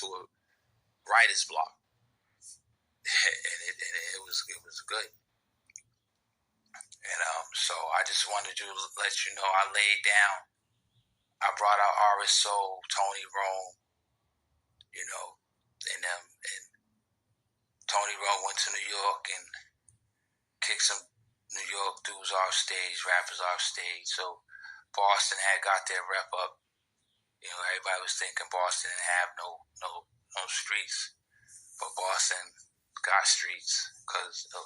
into a writer's block, and it was good. And so I just wanted to let you know I laid down. I brought out RSO, Tony Rome, and Tony Rome went to New York and kicked some New York dudes off stage, rappers off stage. So Boston had got their rep up. Everybody was thinking Boston didn't have no streets, but Boston got streets because a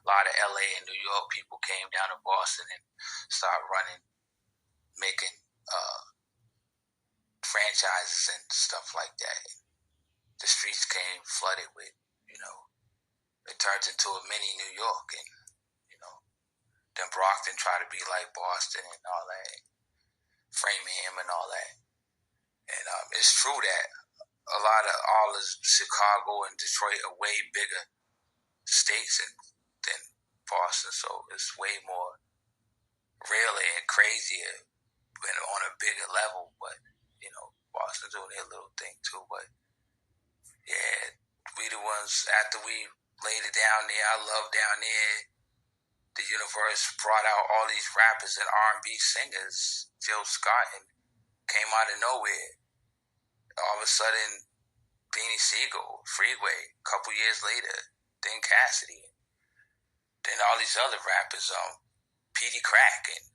lot of LA and New York people came down to Boston and started making franchises and stuff like that. The streets came flooded with, it turns into a mini New York, and then Brockton tried to be like Boston and all that, Framingham and all that. And it's true that a lot of all of Chicago and Detroit are way bigger states than Boston, so it's way more really and crazier and on a bigger level. But Boston's doing their little thing too. But yeah, we the ones after we laid it down there. I love down there. The universe brought out all these rappers and R&B singers, Jill Scott, and came out of nowhere. All of a sudden, Beanie Siegel, Freeway, a couple years later, then Cassidy, then all these other rappers, Petey Crack, and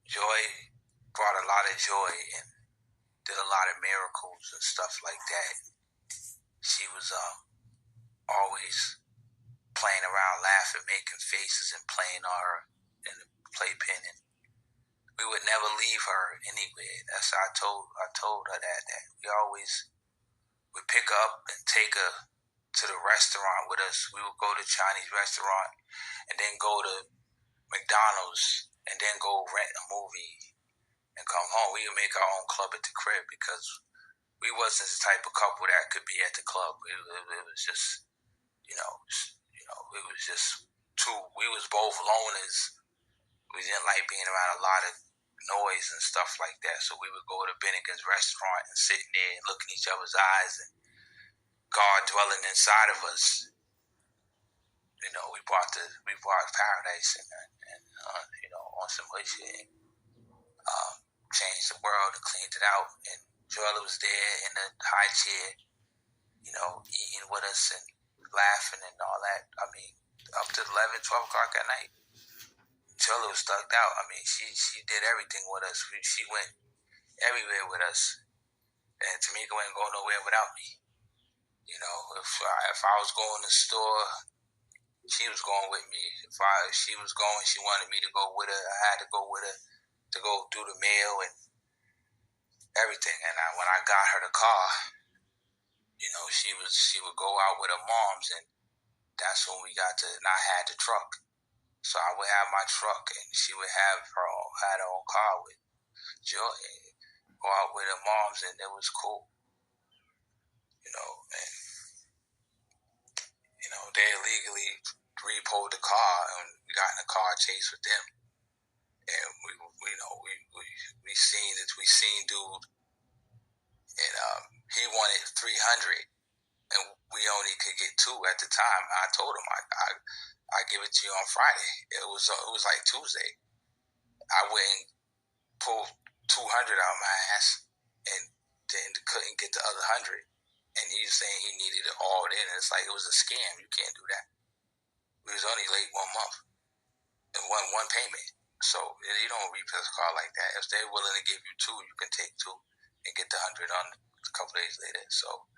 Joy brought a lot of joy and did a lot of miracles and stuff like that. She was always playing around, laughing, making faces, and playing on her in the playpen, and we would never leave her anywhere. That's how I told her that we always would pick her up and take her to the restaurant with us. We would go to a Chinese restaurant and then go to McDonald's and then go rent a movie and come home. We would make our own club at the crib because we wasn't the type of couple that could be at the club. It was just, it was just two. We was both loners. We didn't like being around a lot of noise and stuff like that. So we would go to Bennigan's restaurant and sit in there and look in each other's eyes, and God dwelling inside of us. We brought paradise and on some good shit. Changed the world and cleaned it out. And Joella was there in the high chair, eating with us and laughing and all that. I mean, up to 11, 12 o'clock at night. Joella was thugged out. I mean, she did everything with us. She went everywhere with us. And Tamika wouldn't go nowhere without me. If I was going to the store, she was going with me. If she was going, she wanted me to go with her. I had to go with her to go do the mail and everything. And when I got her the car, she would go out with her moms, and that's when we got to. And I had the truck, so I would have my truck, and she would had her own car with Joy. Go out with her moms, and it was cool. They illegally repoed the car, and we got in a car chase with them. And we seen dude, and he wanted 300, and we only could get 2 at the time. I told him I give it to you on Friday. It was like Tuesday. I went and pulled 200 out of my ass, and then couldn't get the other 100. And he was saying he needed it all in. It's like it was a scam. You can't do that. We was only late 1 month and one payment. So you don't repossess a car like that. If they're willing to give you 2, you can take 2 and get the 100 on a couple days later. So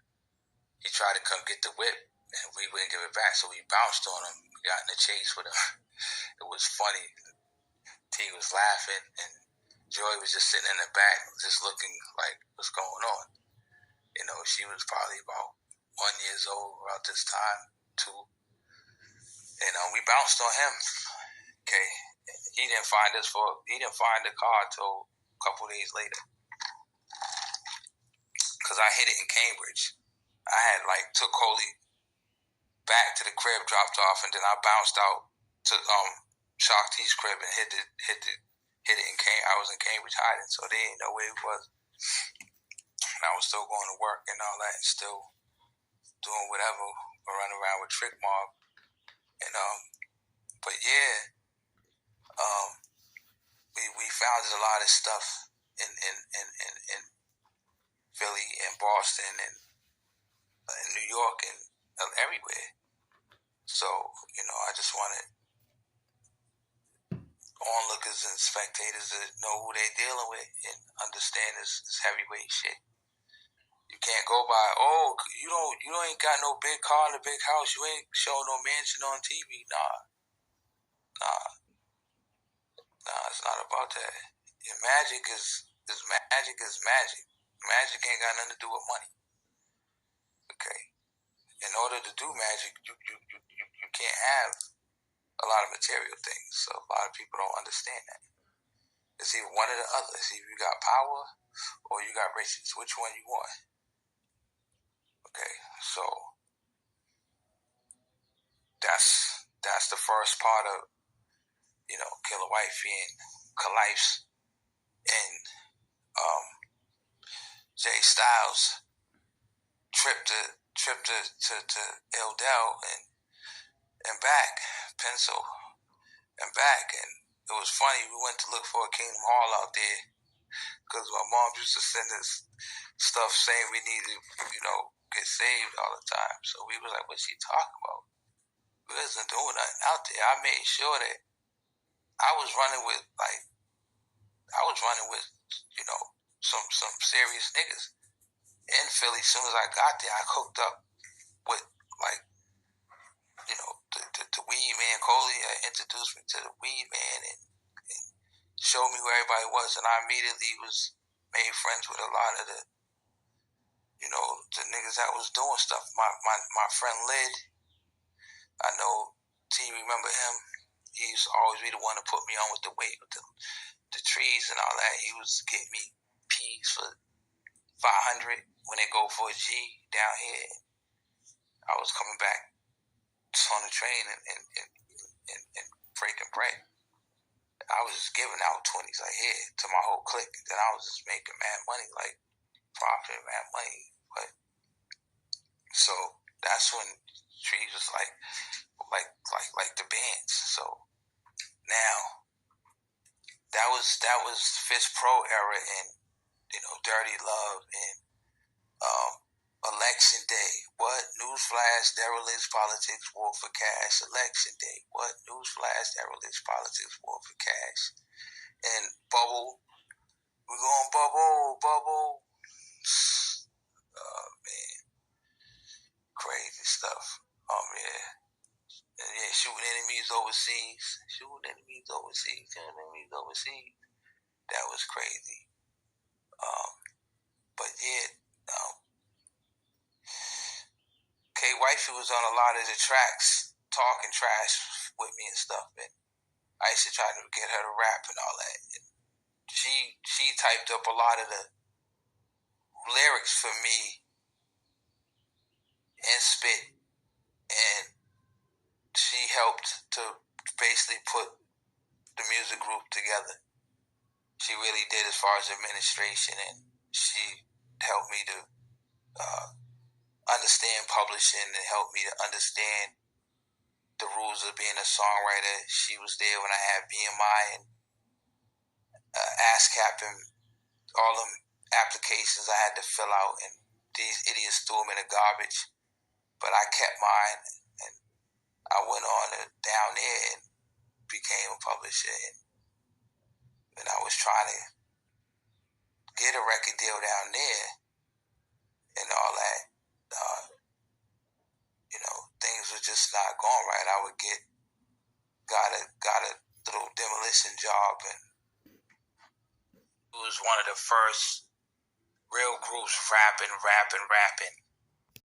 he tried to come get the whip, and we wouldn't give it back. So we bounced on him. We got in a chase with him. It was funny. T was laughing, and Joy was just sitting in the back, just looking like, what's going on? She was probably about 1 year old about this time, 2. And we bounced on him. Okay. He didn't find the car till a couple days later. Because I hit it in Cambridge. I had took Coley back to the crib, dropped off, and then I bounced out to Shock T's crib and hit it in Cambridge. I was in Cambridge hiding, so they didn't know where it was. And I was still going to work and all that, and still doing whatever, or running around with Trick Mob. And but yeah, we founded a lot of stuff in Philly and Boston and in New York and everywhere. So, I just wanted onlookers and spectators to know who they're dealing with and understand this heavyweight shit. You can't go by, you ain't got no big car in the big house. You ain't showing no mansion on TV. Nah, it's not about that. Magic is magic is magic. Magic ain't got nothing to do with money. Okay. In order to do magic, you can't have a lot of material things. So a lot of people don't understand that. It's either one or the other. It's either you got power or you got riches. Which one you want? Okay, so that's the first part of Killer Wifey and Kalife's and Jay Styles trip to Ill Del and back, Pencil and back, and it was funny. We went to look for a Kingdom Hall out there because my mom used to send us stuff saying we needed, get saved all the time. So we was like, what's she talking about? We wasn't doing nothing out there. I made sure that I was running with some serious niggas in Philly. As soon as I got there, I hooked up with the weed man. Coley introduced me to the weed man and showed me where everybody was, and I immediately was made friends with a lot of the niggas that was doing stuff. My friend Lid, I know T remember him. He used to always be the one to put me on with the weight, with the trees and all that. He was getting me P's for 500 when they go for a G down here. I was coming back on the train and breaking bread. I was just giving out 20s to my whole clique. Then I was just making mad money, profiting mad money. But so that's when trees was like the bands. So now that was Fist Pro era and Dirty Love and Election Day. What? Newsflash, derelict politics, war for cash. Election Day. What? Newsflash, derelict politics, war for cash. And Bubble. We're going Bubble. Oh, man. Crazy stuff. Yeah. And yeah, shooting enemies overseas. That was crazy. But yeah, K Wifey was on a lot of the tracks talking trash with me and stuff, and I used to try to get her to rap and all that. And she typed up a lot of the lyrics for me and spit, and she helped to basically put the music group together. She really did as far as administration, and she helped me to understand publishing and helped me to understand the rules of being a songwriter. She was there when I had BMI and ASCAP and all them applications I had to fill out, and these idiots threw them in the garbage. But I kept mine, and I went on down there and became a publisher. And I was trying to get a record deal down there and all that. Things were just not going right. I would got a little demolition job, and it was one of the first real groups rapping